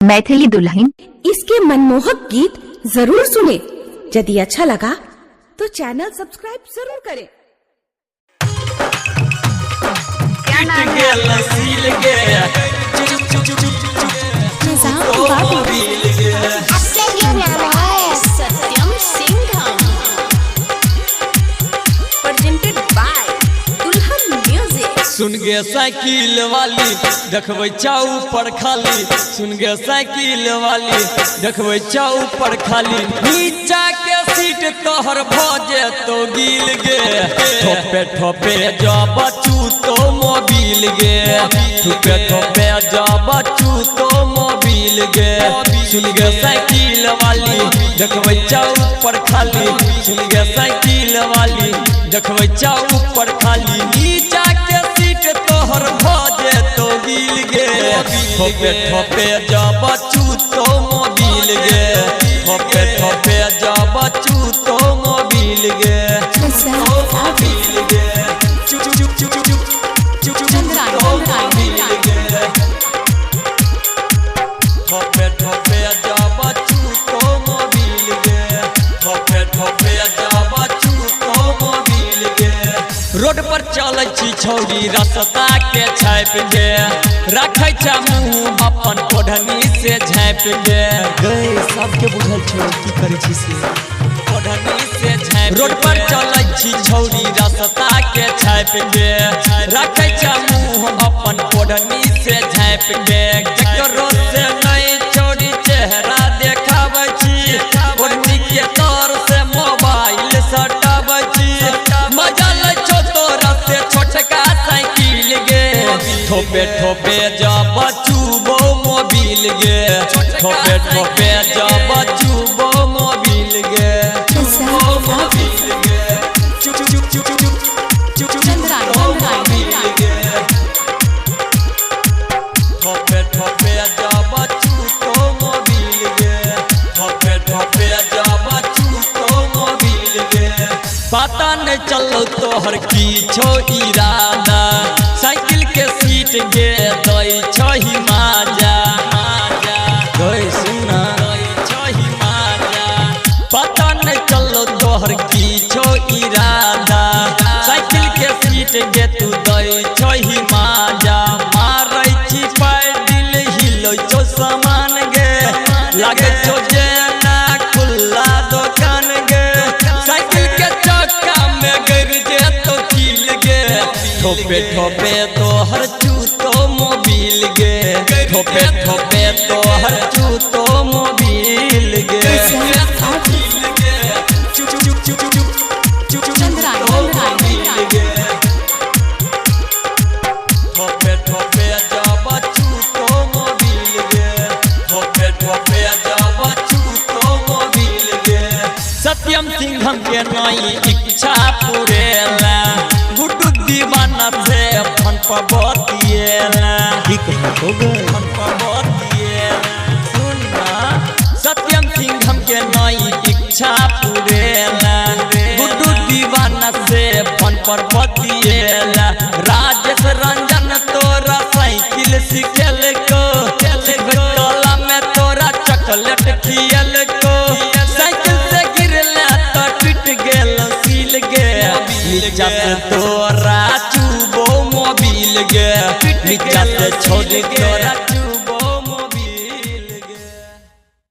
मैथिली दुल्हन इसके मनमोहक गीत जरूर सुने। यदि अच्छा लगा तो चैनल सब्सक्राइब जरूर करें। सत्यम सिंघम प्रेजेंटेड बाय दुल्हन म्यूजिक। सुन गे साइकिल वाली देखबै चाउ पर खाली, सुन गे साइकिल वाली देखबै चाउ पर खाली। नीचा के सीट तोहर भजे तो गिल गे, ठोपे ठोपे जा बचू तो मोबिल गे, ठोपे ठोपे जा बचू तो मोबिल गे। सुन गे साइकिल वाली देखबै चाउ पर खाली, सुन गे साइकिल वाली देखबै चाउ पर खाली। नीचा के सीट तोहर भजे तो गिल गे, ठोपे ठोपे जा बचू तो मोबिल गे, ठोपे ठोपे जा बचू तो मोबिल गे, मोबिल गे, चुप चुप चुप चुप चुप मोबिल गे, ठोपे ठोपे जा बचू तो मोबिल गे, ठोपे ठोपे जा बचू तो मोबिल गे। रोड पर चलै छी छौरी रास्ता के छाप के, रखै छ मुँह अपन ओढ़नी से झाँप के। गए सबके बुझल छौ की करै छी से ओढ़नी से झाँप। रोड पर चलै छी छौरी रास्ता के छाप के, रखै छ मुँह अपन ओढ़नी से झाँप के। ककरो से नहीं छौरी चेहरा देखाबै छी, ओढ़नी के तर से मोबाइल सटाबै छी। मजा लै छौ तोरा से छोटका साइकिल गे, ठोपे ठोपे जा बचूबो मोबिल गे, ठोपे ठोपे जा बचूबो मोबिल गे, मोबिल गे, चुप चुप चुप चुप चुप मोबिल गे, ठोपे ठोपे जा बचू तो मोबिल गे, ठोपे ठोपे जा बचू तो मोबिल गे। पता नहीं चलो तोहर की छो इरादा, साइकिल के सीट गे दई छही माजा, गई सुना दई छही माजा। पता नहीं चलो तोहर की छो इरादा, साइकिल के सीट गे तू दई छही माजा। मारै छी पैडिल हिलो छो सामान गे, लागे छो जेना खुला दुकान गे। साइकिल के चक्का में गिर जे तो किल गे, ठोपे ठोपे तोहर चूतो मोबिल गे, ठोपे ठोपे तोहर चूतो मोबिल गे, चुप चुप चुप चुप चुप मोबिल गे, ठोपे ठोपे जा बचू तो मोबिल गे, ठोपे ठोपे जा बचू तो मोबिल गे। सत्यम सिंघम के नई इच्छा पूरेला, गुड्डू दीवाना से फन पर बतिएला, फन पर बतिएला। सुनना सत्यम सिंघम के नई इच्छा पूरेला, गुड्डू दीवाना से फन पर बतिएला। राजेश रंजन तोरा साइकिल सिखेल को, टोला में तोरा चॉकलेट खियल को। साइकिल से गिरला तो टूट गेल सील गे, नीचा से तोरा चूबो मोबिल गे, नीचा से छोड़ के